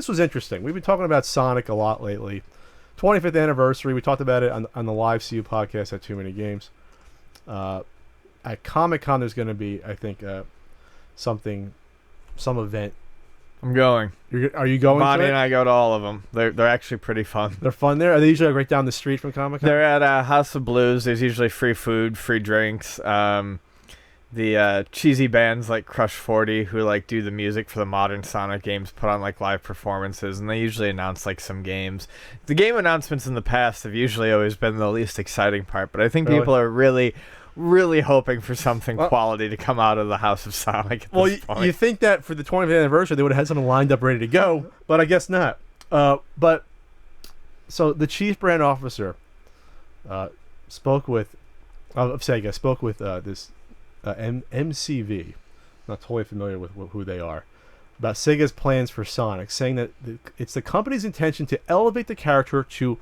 this was interesting. We've been talking about Sonic a lot lately. 25th anniversary. We talked about it on the live CU podcast at Too Many Games. At Comic-Con, there's going to be, I think, some event. I'm going. Are you going? Bonnie and I go to all of them. They're actually pretty fun. They're fun there. Are they usually right down the street from Comic-Con? They're at House of Blues. There's usually free food, free drinks. The cheesy bands like Crush 40 who like do the music for the modern Sonic games put on like live performances, and they usually announce like some games. The game announcements in the past have usually always been the least exciting part, but I think people are really hoping for something quality to come out of the House of Sonic at this point. You think that for the 20th anniversary they would have had something lined up ready to go, but I guess not. But so the chief brand officer spoke with Sega, spoke with this MCV. I'm not totally familiar with who they are, about Sega's plans for Sonic, saying that it's the company's intention to elevate the character to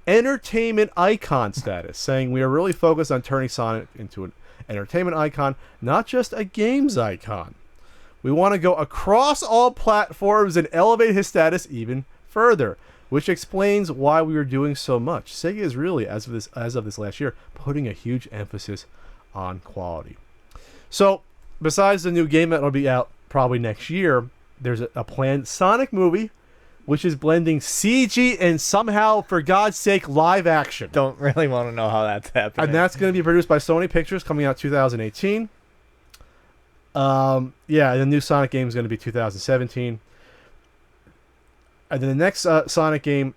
entertainment icon status, saying we are really focused on turning Sonic into an entertainment icon, not just a games icon. We want to go across all platforms and elevate his status even further, which explains why we are doing so much. Sega is really, as of this last year, putting a huge emphasis on quality. So, besides the new game that will be out probably next year, there's a planned Sonic movie, which is blending CG and somehow, for God's sake, live action. Don't really want to know how that's happening. And that's going to be produced by Sony Pictures, coming out 2018. The new Sonic game is going to be 2017. And then the next Sonic game,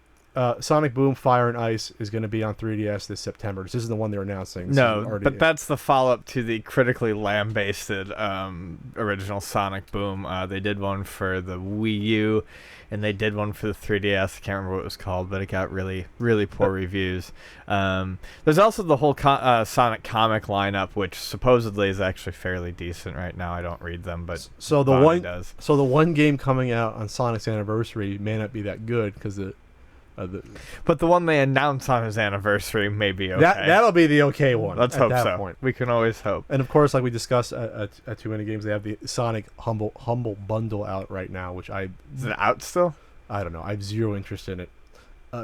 Sonic Boom Fire and Ice, is going to be on 3DS this September. This isn't the one they're announcing. But that's the follow-up to the critically lambasted original Sonic Boom. They did one for the Wii U, and they did one for the 3DS. I can't remember what it was called, but it got really, really poor reviews. There's also the whole Sonic comic lineup, which supposedly is actually fairly decent right now. I don't read them, but Bonnie does. So the one game coming out on Sonic's anniversary may not be that good because but the one they announce on his anniversary may be okay. That'll be the okay one. Let's hope so. Point. We can always hope. And of course, like we discussed at Too Many Games, they have the Sonic Humble Bundle out right now, which is it out still? I don't know. I have zero interest in it.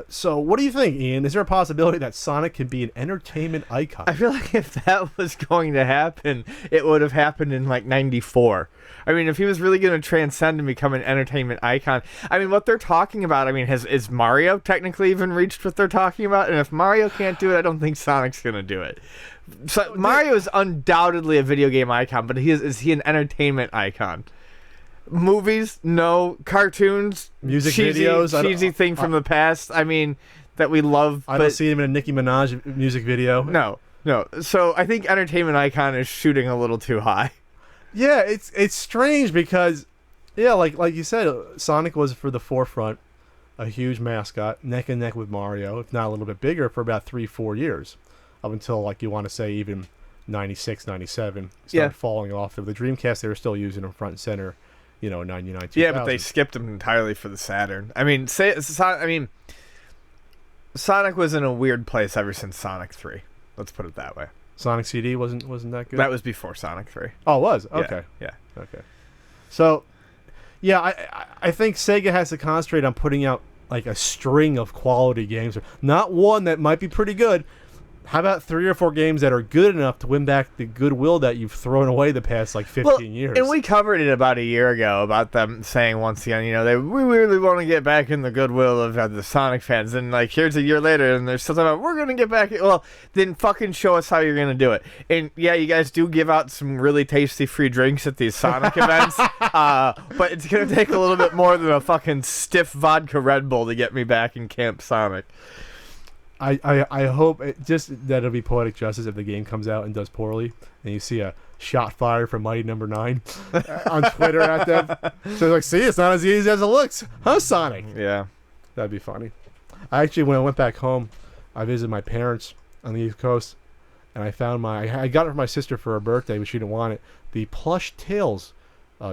So what do you think, Ian? Is there a possibility that Sonic can be an entertainment icon? I feel like if that was going to happen, it would have happened in like '94. I mean, if he was really going to transcend and become an entertainment icon, I mean, what they're talking about, I mean, is Mario technically even reached what they're talking about? And if Mario can't do it, I don't think Sonic's going to do it. So Mario is undoubtedly a video game icon, but is he an entertainment icon? Movies, no. Cartoons, music videos, cheesy thing from the past. I mean, that we love. I don't see him in a Nicki Minaj music video. No. So I think entertainment icon is shooting a little too high. Yeah, it's strange because, like you said, Sonic was for the forefront, a huge mascot, neck and neck with Mario, if not a little bit bigger, for about 3-4 years, up until like you want to say even 96, 97, started falling off. Of the Dreamcast, they were still using him front and center. 99, 2000. Yeah, but they skipped him entirely for the Saturn. I mean, Sonic was in a weird place ever since Sonic 3. Let's put it that way. Sonic CD wasn't that good? That was before Sonic 3. Oh, it was? Okay. Yeah. Okay. So, I think Sega has to concentrate on putting out like a string of quality games. Not one that might be pretty good. How about 3 or 4 games that are good enough to win back the goodwill that you've thrown away the past like 15 years? And we covered it about a year ago about them saying once again, we really want to get back in the goodwill of the Sonic fans. And like here's a year later, and they're still talking about we're going to get back. Well, then fucking show us how you're going to do it. And yeah, you guys do give out some really tasty free drinks at these Sonic events, but it's going to take a little bit more than a fucking stiff vodka Red Bull to get me back in Camp Sonic. I hope that it'll be poetic justice if the game comes out and does poorly, and you see a shot fired from Mighty Number 9 on Twitter at them. So like, see, it's not as easy as it looks, huh, Sonic? Yeah, that'd be funny. When I went back home, I visited my parents on the East Coast, and I found I got it for my sister for her birthday, but she didn't want it. The plush Tails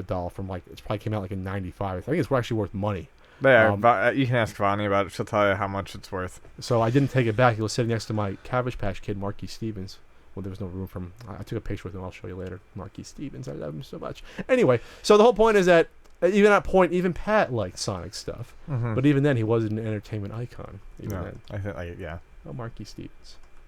doll from it probably came out like in '95. I think it's actually worth money. There, you can ask Vonnie about it. She'll tell you how much it's worth. So I didn't take it back. It was sitting next to my Cabbage Patch Kid, Marquis Stevens. Well, there was no room for him. I took a picture with him. I'll show you later. Marquis Stevens. I love him so much. Anyway, so the whole point is that even at that point, even Pat liked Sonic stuff. Mhm. But even then, he wasn't an entertainment icon. Even No, then. I think, like, yeah. Oh, Marky Stevens.